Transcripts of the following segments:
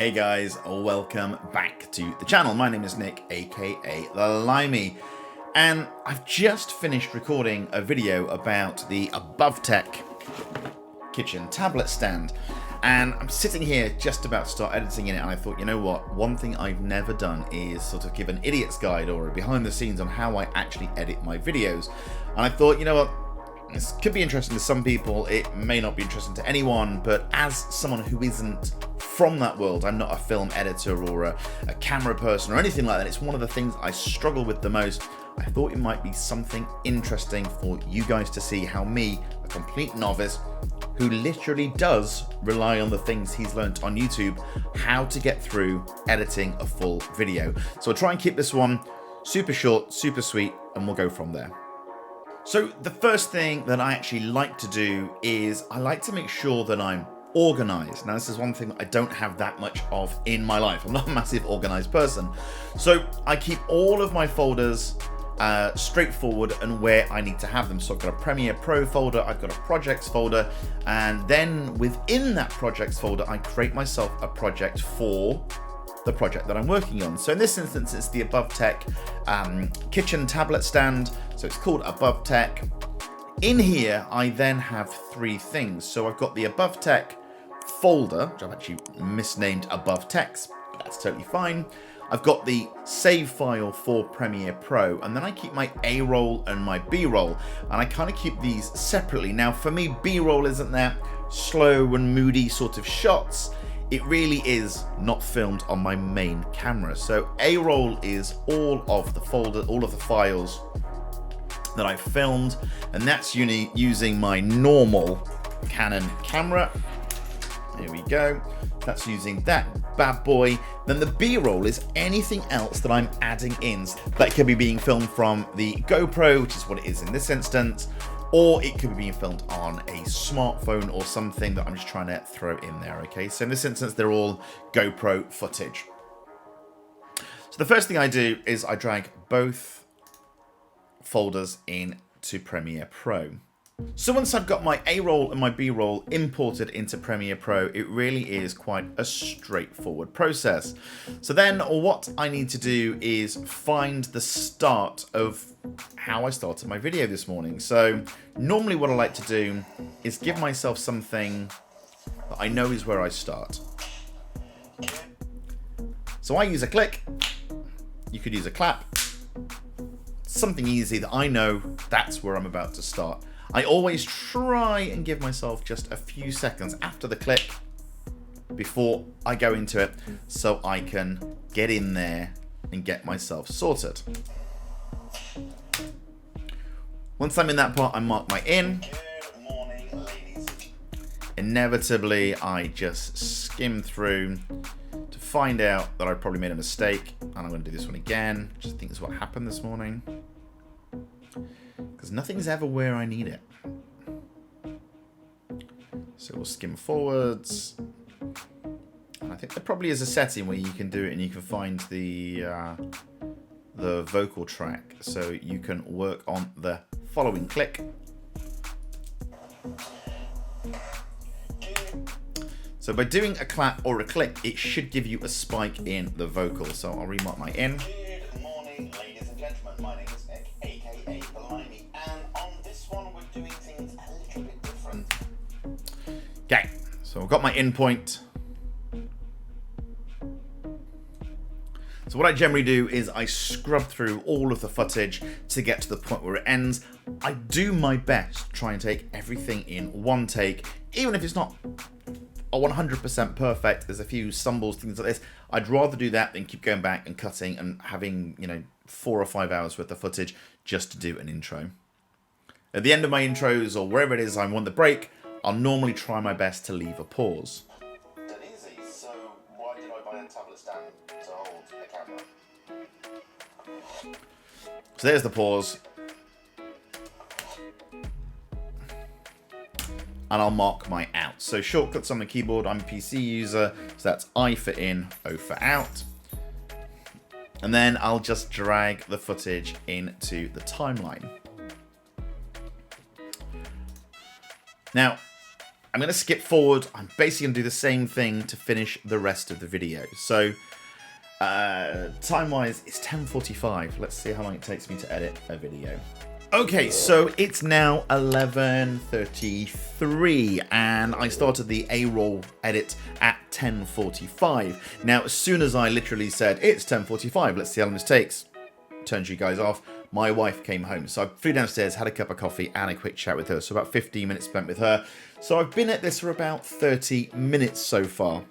Hey guys, welcome back to the channel. My name is Nick, aka The Limey, and I've just finished recording a video about the AboveTech kitchen tablet stand, and I'm sitting here just about to start editing in it, and I thought, you know what, one thing I've never done is sort of give an idiot's guide or a behind the scenes on how I actually edit my videos. And I thought, you know what, this could be interesting to some people, it may not be interesting to anyone, but as someone who isn't from that world, I'm not a film editor or a camera person or anything like that, it's one of the things I struggle with the most. I thought it might be something interesting for you guys to see how me, a complete novice, who literally does rely on the things he's learnt on YouTube, how to get through editing a full video. So I'll try and keep this one super short, super sweet, and we'll go from there. So the first thing that I actually like to do is I like to make sure that I'm organized. Now this is one thing that I don't have that much of in my life. I'm not a massive organized person. So I keep all of my folders straightforward and where I need to have them. So I've got a Premiere Pro folder, I've got a projects folder, and then within that projects folder, I create myself a project for the project that I'm working on. So in this instance, it's the AboveTech kitchen tablet stand. So it's called AboveTech. In here, I then have three things. So I've got the AboveTech folder, which I've actually misnamed AboveTechs, but that's totally fine. I've got the save file for Premiere Pro, and then I keep my A-roll and my B-roll, and I kind of keep these separately. Now for me, B-roll isn't that slow and moody sort of shots. It really is not filmed on my main camera. So A-roll is all of the folder, all of the files that I've filmed, and that's using my normal Canon camera. Here we go. That's using that bad boy. Then the B-roll is anything else that I'm adding in. That could be being filmed from the GoPro, which is what it is in this instance, or it could be being filmed on a smartphone or something that I'm just trying to throw in there, okay? So in this instance, they're all GoPro footage. So the first thing I do is I drag both folders into Premiere Pro. So once I've got my A-roll and my B-roll imported into Premiere Pro, it really is quite a straightforward process. So then what I need to do is find the start of how I started my video this morning. So normally what I like to do is give myself something that I know is where I start. So I use a click, you could use a clap, something easy that I know that's where I'm about to start. I always try and give myself just a few seconds after the click before I go into it so I can get in there and get myself sorted. Once I'm in that part, I mark my in. Good morning, ladies. Inevitably, I just skim through to find out that I probably made a mistake, and I'm going to do this one again. Just think is what happened this morning. Because nothing's ever where I need it. So we'll skim forwards. And I think there probably is a setting where you can do it and you can find the vocal track. So you can work on the following click. So by doing a clap or a click, it should give you a spike in the vocal. So I'll remark my in. Good morning, ladies and gentlemen. My name is Nick, aka The Limey, and on this one we're doing things a little bit different. Okay, so I've got my in point. So what I generally do is I scrub through all of the footage to get to the point where it ends. I do my best to try and take everything in one take, even if it's not 100% perfect. There's a few stumbles, things like this. I'd rather do that than keep going back and cutting and having, 4 or 5 hours worth of footage just to do an intro. At the end of my intros or wherever it is I want the break, I'll normally try my best to leave a pause. Dead easy. So why did I buy a tablet stand to hold a camera? So there's the pause. And I'll mark my out. So shortcuts on the keyboard, I'm a PC user, so that's I for in, O for out. And then I'll just drag the footage into the timeline. Now, I'm going to skip forward. I'm basically going to do the same thing to finish the rest of the video. So, time-wise, it's 10:45. Let's see how long it takes me to edit a video. Okay, so it's now 11:33, and I started the A-roll edit at 10:45. Now, as soon as I literally said, it's 10:45, let's see how long this takes, turned you guys off, my wife came home. So I flew downstairs, had a cup of coffee, and a quick chat with her. So about 15 minutes spent with her. So I've been at this for about 30 minutes so far.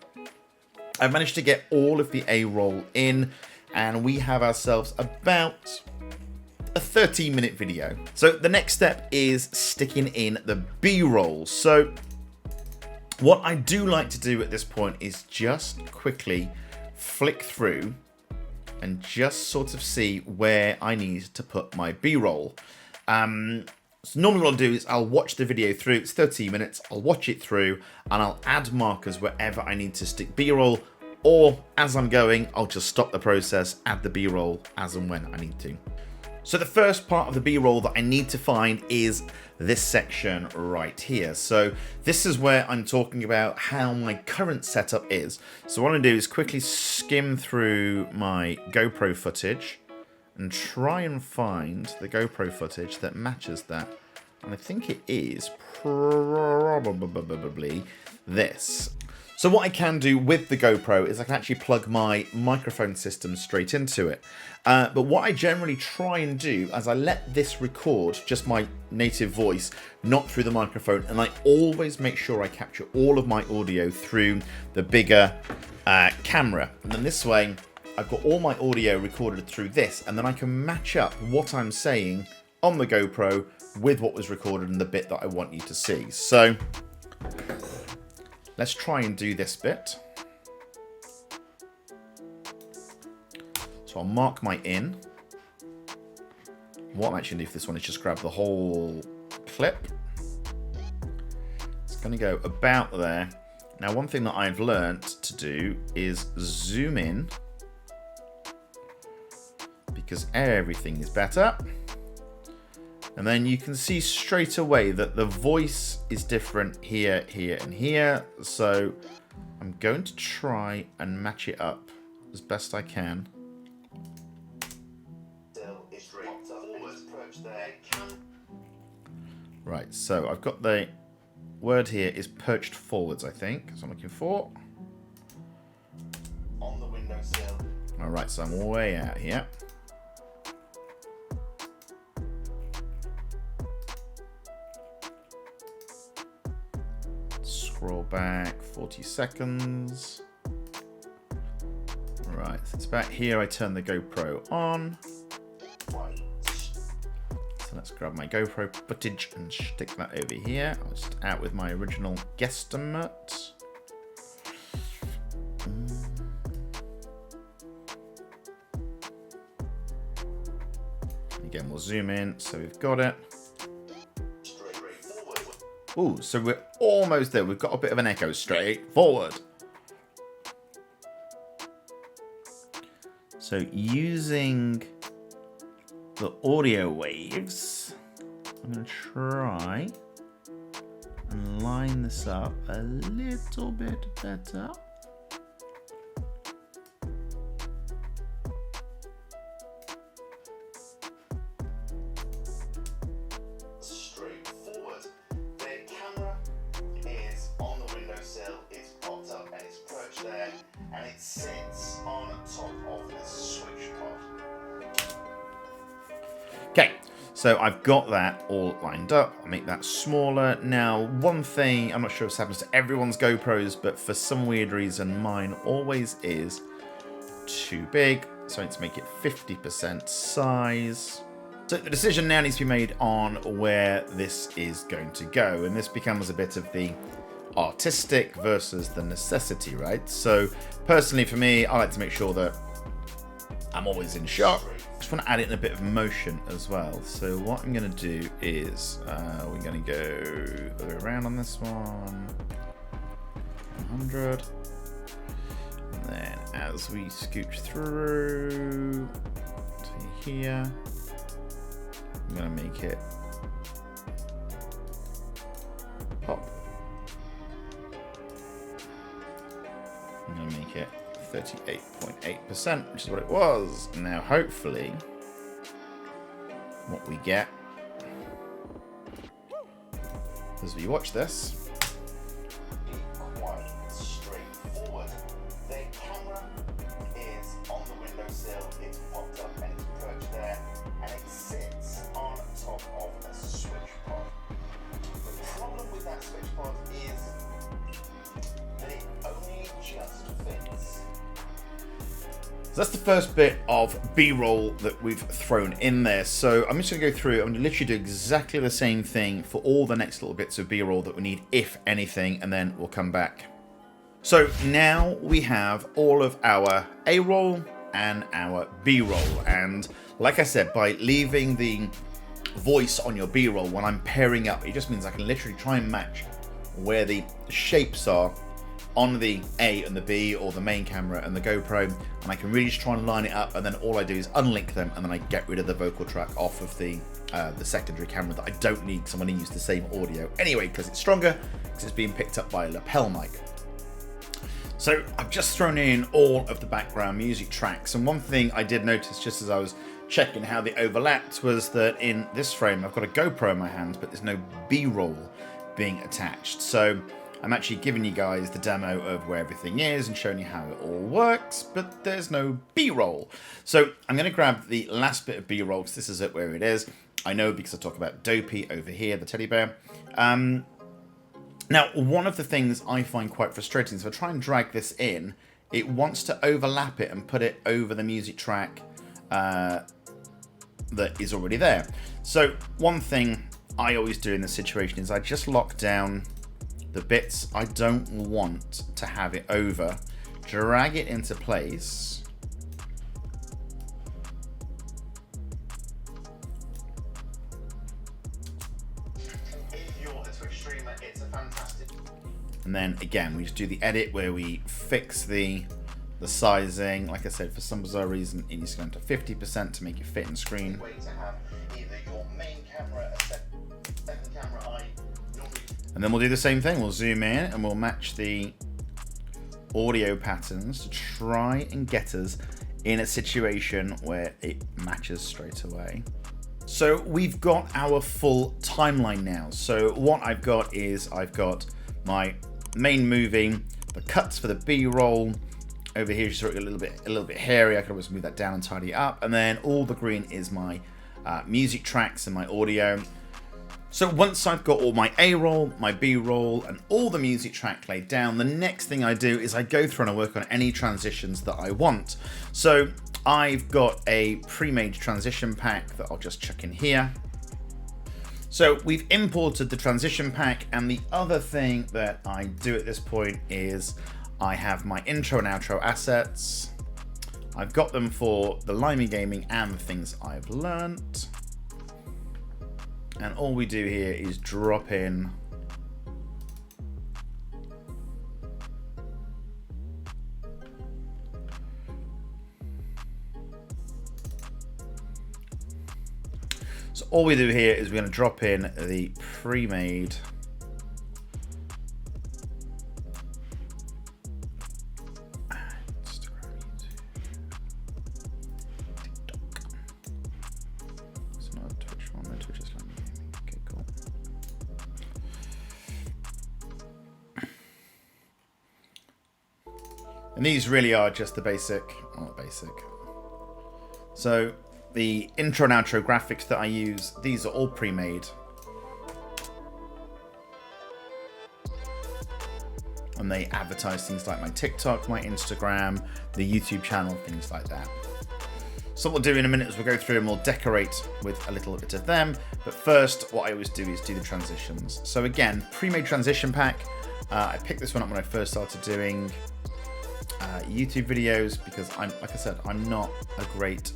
I've managed to get all of the A-roll in, and we have ourselves about a 30-minute video. So the next step is sticking in the B-roll. So what I do like to do at this point is just quickly flick through and just sort of see where I need to put my B-roll. So normally what I'll do is I'll watch the video through. It's 30 minutes. I'll watch it through and I'll add markers wherever I need to stick B-roll, or as I'm going, I'll just stop the process, add the B-roll as and when I need to. So the first part of the B-roll that I need to find is this section right here. So this is where I'm talking about how my current setup is. So what I'm going to do is quickly skim through my GoPro footage and try and find the GoPro footage that matches that. And I think it is probably this. So what I can do with the GoPro is I can actually plug my microphone system straight into it. But what I generally try and do is I let this record just my native voice, not through the microphone, and I always make sure I capture all of my audio through the bigger camera. And then this way, I've got all my audio recorded through this, and then I can match up what I'm saying on the GoPro with what was recorded in the bit that I want you to see. So let's try and do this bit. So I'll mark my in. What I'm actually going to do for this one is just grab the whole clip. It's going to go about there. Now, one thing that I've learned to do is zoom in, because everything is better. And then you can see straight away that the voice is different here, here, and here. So I'm going to try and match it up as best I can. Right, so I've got the word here is perched forwards, I think, as I'm looking for. On the windowsill. Alright, so I'm way out here. Scroll back 40 seconds. Right, so it's about here. I turn the GoPro on. So let's grab my GoPro footage and stick that over here. I'll just out with my original guesstimate. Again, we'll zoom in so we've got it. Ooh, so we're almost there. We've got a bit of an echo. Straight forward. So using the audio waves, I'm going to try and line this up a little bit better. Straightforward. The camera is on the windowsill, it's popped up and it's perched there, and it sits on top of this switch pod. Okay, so I've got that all lined up. I'll make that smaller. Now, one thing, I'm not sure if this happens to everyone's GoPros, but for some weird reason, mine always is too big. So I need to make it 50% size. So the decision now needs to be made on where this is going to go. And this becomes a bit of the artistic versus the necessity, right? So personally for me, I like to make sure that I'm always in shot. I just want to add in a bit of motion as well. So what I'm going to do is we're going to go the other way around on this one. 100. And then as we scooch through to here, I'm going to make it pop. 38.8%, which is what it was. Now, hopefully, what we get as we watch this, quite straightforward. The camera is on the windowsill, it's popped up and it's perched there, and it sits on top of a switch pod. The problem with that switch pod is that it only just fits. so that's the first bit of B-roll that we've thrown in there. So I'm just going to go through, I'm going to literally do exactly the same thing for all the next little bits of B-roll that we need, if anything, and then we'll come back. So now we have all of our A-roll and our B-roll. And like I said, by leaving the voice on your B-roll when I'm pairing up, it just means I can literally try and match where the shapes are on the A and the B, or the main camera and the GoPro, and I can really just try and line it up, and then all I do is unlink them, and then I get rid of the vocal track off of the secondary camera that I don't need, because I'm going to use the same audio anyway, because it's stronger, because it's being picked up by a lapel mic. So I've just thrown in all of the background music tracks, and one thing I did notice just as I was checking how they overlapped was that in this frame I've got a GoPro in my hand, but there's no B-roll being attached. So I'm actually giving you guys the demo of where everything is and showing you how it all works, but there's no B-roll. So I'm going to grab the last bit of B-roll, because this is it where it is. I know, because I talk about Dopey over here, the teddy bear. Now, one of the things I find quite frustrating is if I try and drag this in, it wants to overlap it and put it over the music track that is already there. So one thing I always do in this situation is I just lock down the bits I don't want to have it over, drag it into place, If you're a Twitch streamer, it's a fantastic. and then again we just do the edit where we fix the sizing. Like I said, for some bizarre reason it needs to go into 50% to make it fit in screen. Way to have either your main camera, a second camera eye. And then we'll do the same thing. We'll zoom in and we'll match the audio patterns to try and get us in a situation where it matches straight away. So we've got our full timeline now. So what I've got is I've got my main movie, the cuts for the B-roll. Over here, just a little bit hairy. I can always move that down and tidy it up. And then all the green is my music tracks and my audio. So once I've got all my A-roll, my B-roll, and all the music track laid down, the next thing I do is I go through and I work on any transitions that I want. So I've got a pre-made transition pack that I'll just chuck in here. So we've imported the transition pack, and the other thing that I do at this point is I have my intro and outro assets. I've got them for the Limey Gaming and the things I've learnt. And all we do here is drop in so all we do here is we're going to drop in the pre-made and these really are just the basic, well, not basic. So the intro and outro graphics that I use, these are all pre-made. And they advertise things like my TikTok, my Instagram, the YouTube channel, things like that. So what we'll do in a minute is we'll go through and we'll decorate with a little bit of them. But first, what I always do is do the transitions. So again, pre-made transition pack. I picked this one up when I first started doing YouTube videos, because like I said, I'm not a great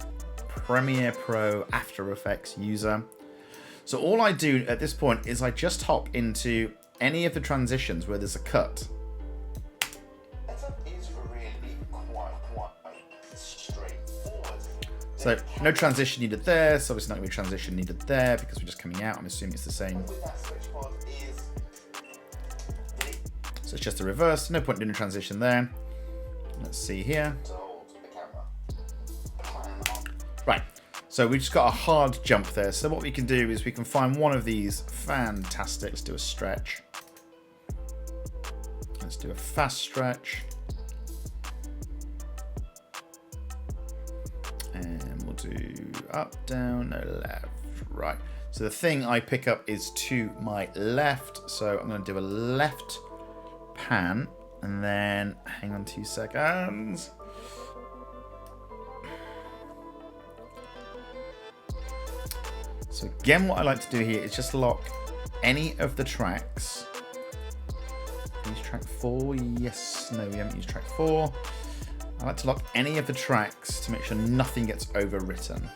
Premiere Pro After Effects user. So all I do at this point is I just hop into any of the transitions where there's a cut. Setup is really quite straightforward. So no transition needed there, so obviously not going to be a transition needed there because we're just coming out. I'm assuming it's the same. With that switch pod is So it's just a reverse, no point doing a transition there. Let's see here. to hold the camera. Plan on Right, so we just got a hard jump there. So what we can do is we can find one of these. Fantastic. Let's do a stretch. Let's do a fast stretch. And we'll do up, down, no, left, right. So the thing I pick up is to my left. So I'm going to do a left pan. And then, hang on 2 seconds. So again, what I like to do here is just lock any of the tracks. Use track 4, yes, no, we haven't used track 4. I like to lock any of the tracks to make sure nothing gets overwritten.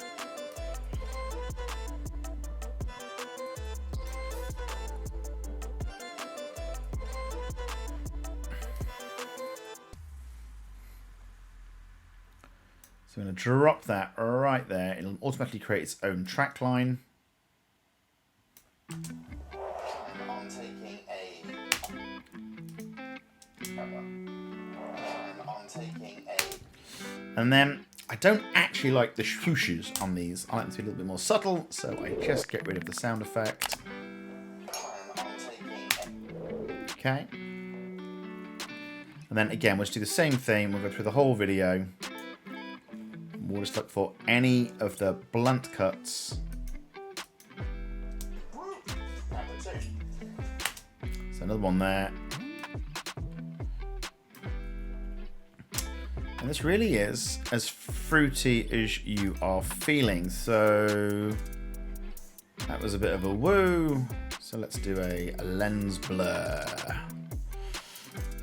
So I'm going to drop that right there. It'll automatically create its own track line. on taking a And then I don't actually like the swooshes on these. I like them to be a little bit more subtle, so I just get rid of the sound effect. Okay. And then again, we'll just do the same thing. We'll go through the whole video. We'll just look for any of the blunt cuts. So another one there. And this really is as fruity as you are feeling. So that was a bit of a woo. So let's do a lens blur.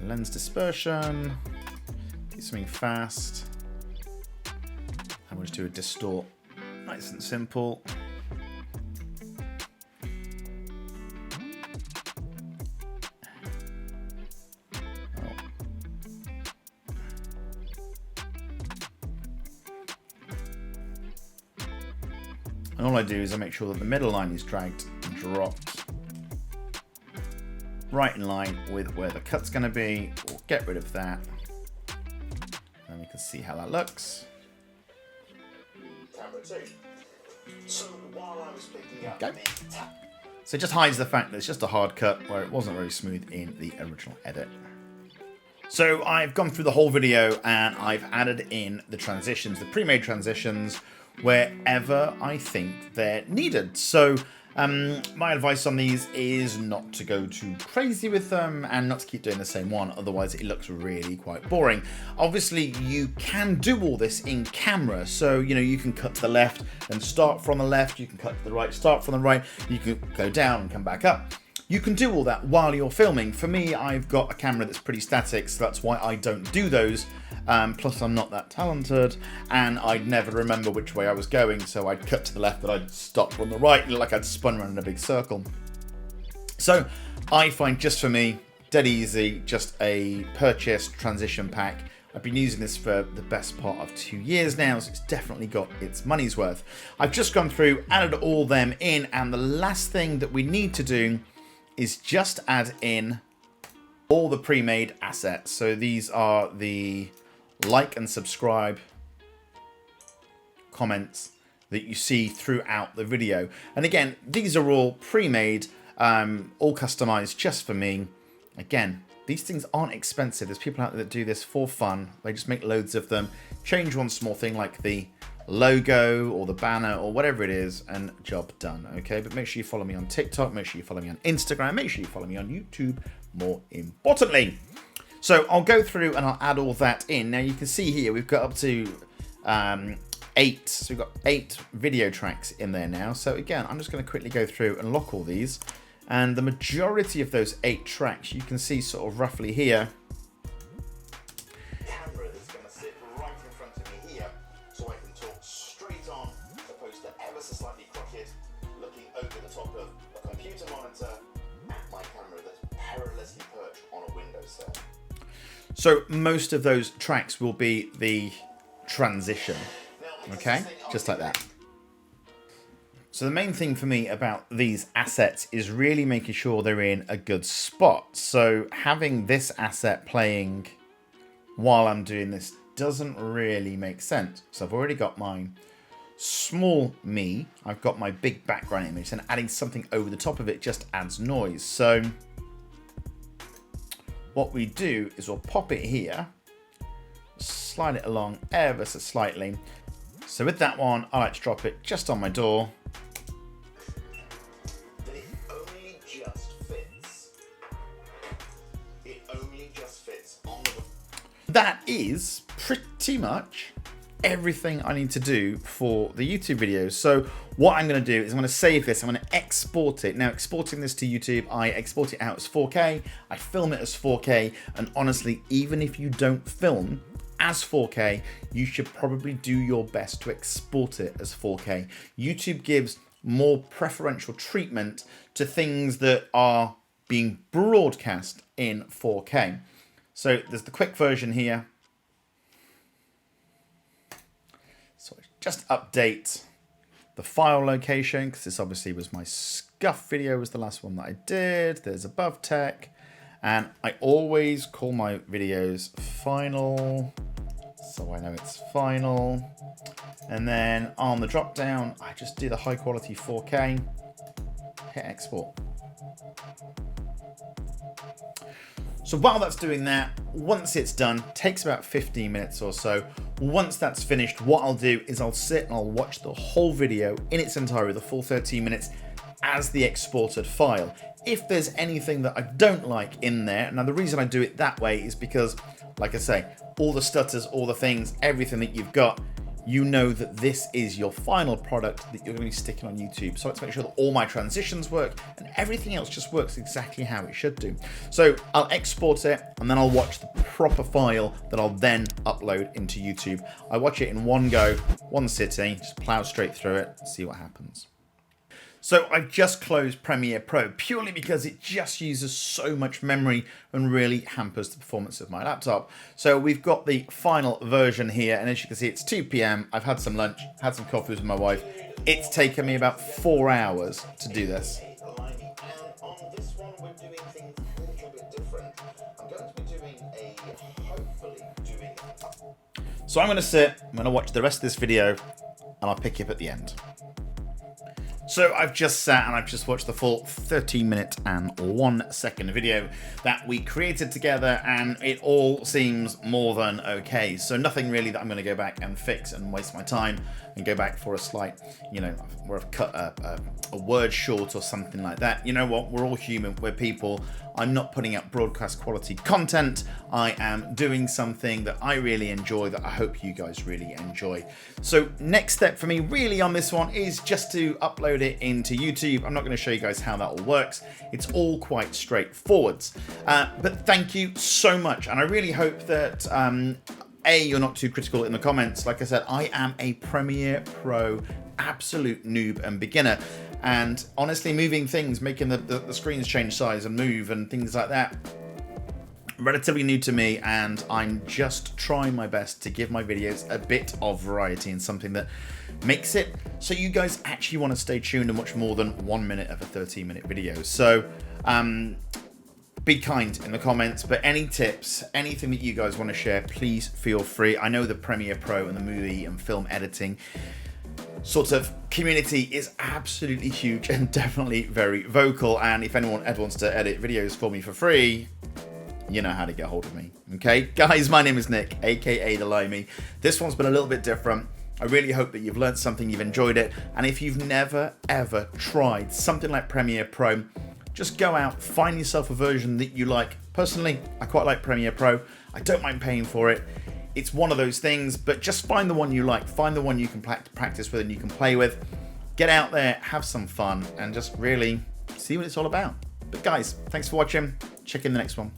Lens dispersion. Do something fast. And we'll just do a distort. Nice and simple. And all I do is I make sure that the middle line is dragged and dropped right in line with where the cut's going to be. We'll get rid of that. And we can see how that looks. So while I was picking up Okay. So it just hides the fact that it's just a hard cut where it wasn't very smooth in the original edit. So I've gone through the whole video and I've added in the transitions, the pre-made transitions, wherever I think they're needed. So my advice on these is not to go too crazy with them and not to keep doing the same one, otherwise it looks really quite boring. Obviously you can do all this in camera, so you know you can cut to the left and start from the left, you can cut to the right, start from the right, you can go down and come back up. You can do all that while you're filming. For me, I've got a camera that's pretty static, so that's why I don't do those. Plus, I'm not that talented, and I'd never remember which way I was going, so I'd cut to the left, but I'd stop on the right, like I'd spun around in a big circle. So I find just for me, dead easy, just a purchased transition pack. I've been using this for the best part of 2 years now, so it's definitely got its money's worth. I've just gone through, added all them in, and the last thing that we need to do is just add in all the pre-made assets. So these are the like and subscribe comments that you see throughout the video. And again, these are all pre-made, all customized just for me. Again, these things aren't expensive. There's people out there that do this for fun. They just make loads of them, change one small thing like the logo or the banner or whatever it is, and job done. Okay, but make sure you follow me on TikTok, make sure you follow me on Instagram, make sure you follow me on YouTube, more importantly. So I'll go through and I'll add all that in. Now you can see here we've got up to 8, so we've got 8 video tracks in there now. So again, I'm just going to quickly go through and lock all these, and the majority of those 8 tracks you can see sort of roughly here. Camera that's going to sit right in front of me here, so I can talk straight on, opposed to ever so slightly crooked, looking over the top of a computer monitor at my camera that's perilously perched on a windowsill. So most of those tracks will be the transition, okay, just like that. So the main thing for me about these assets is really making sure they're in a good spot. So having this asset playing while I'm doing this doesn't really make sense. So I've already got my small me, I've got my big background image, and adding something over the top of it just adds noise. So what we do is we'll pop it here, slide it along ever so slightly. So with that one, I like to drop it just on my door. It only just fits. It only just fits on the... That is pretty much everything I need to do for the YouTube videos. So what I'm going to do is I'm going to save this, I'm going to export it. Now, exporting this to YouTube, I export it out as 4K, I film it as 4K, and honestly, even if you don't film as 4K, you should probably do your best to export it as 4K. YouTube gives more preferential treatment to things that are being broadcast in 4K. So there's the quick version here. So just update the file location, because this obviously was my Scuff video, was the last one that I did. There's Above Tech, and I always call my videos final, so I know it's final. And then on the drop down, I just do the high quality 4K, hit export. So while that's doing that, once it's done, takes about 15 minutes or so. Once that's finished, what I'll do is I'll sit and I'll watch the whole video in its entirety, the full 13 minutes, as the exported file. If there's anything that I don't like in there, now the reason I do it that way is because, like I say, all the stutters, all the things, everything that you've got, you know that this is your final product that you're going to be sticking on YouTube. So I like to make sure that all my transitions work and everything else just works exactly how it should do. So I'll export it and then I'll watch the proper file that I'll then upload into YouTube. I watch it in one go, one sitting, just plow straight through it, see what happens. So I've just closed Premiere Pro purely because it just uses so much memory and really hampers the performance of my laptop. So we've got the final version here, and as you can see, it's 2 p.m. I've had some lunch, had some coffee with my wife. It's taken me about 4 hours to do this. And on this one, we're doing things a little bit different. I'm going to be doing So I'm going to sit, I'm going to watch the rest of this video, and I'll pick you up at the end. So I've just sat and I've just watched the full 13-minute and 1 second video that we created together, and it all seems more than okay. So nothing really that I'm going to go back and fix and waste my time and go back for a slight, you know, where I've cut a word short or something like that. You know what? We're all human. We're people. I'm not putting out broadcast quality content. I am doing something that I really enjoy, that I hope you guys really enjoy. So next step for me really on this one is just to upload it into YouTube. I'm not going to show you guys how that all works. It's all quite straightforward. But thank you so much. And I really hope that you're not too critical in the comments. Like I said, I am a Premiere Pro absolute noob and beginner. And honestly, moving things, making the screens change size and move and things like that, relatively new to me, and I'm just trying my best to give my videos a bit of variety and something that makes it so you guys actually want to stay tuned and watch more than 1 minute of a 13-minute video. So be kind in the comments, but any tips, anything that you guys want to share, please feel free. I know the Premiere Pro and the movie and film editing sort of community is absolutely huge and definitely very vocal, and if anyone ever wants to edit videos for me for free, you know how to get hold of me. Okay, guys, my name is Nick, aka The Limey. This one's been a little bit different. I really hope that you've learned something, you've enjoyed it, and if you've never ever tried something like Premiere Pro, just go out, find yourself a version that you like. Personally, I quite like Premiere Pro. I don't mind paying for it. It's one of those things, but just find the one you like, find the one you can practice with and you can play with. Get out there, have some fun, and just really see what it's all about. But guys, thanks for watching. Check in the next one.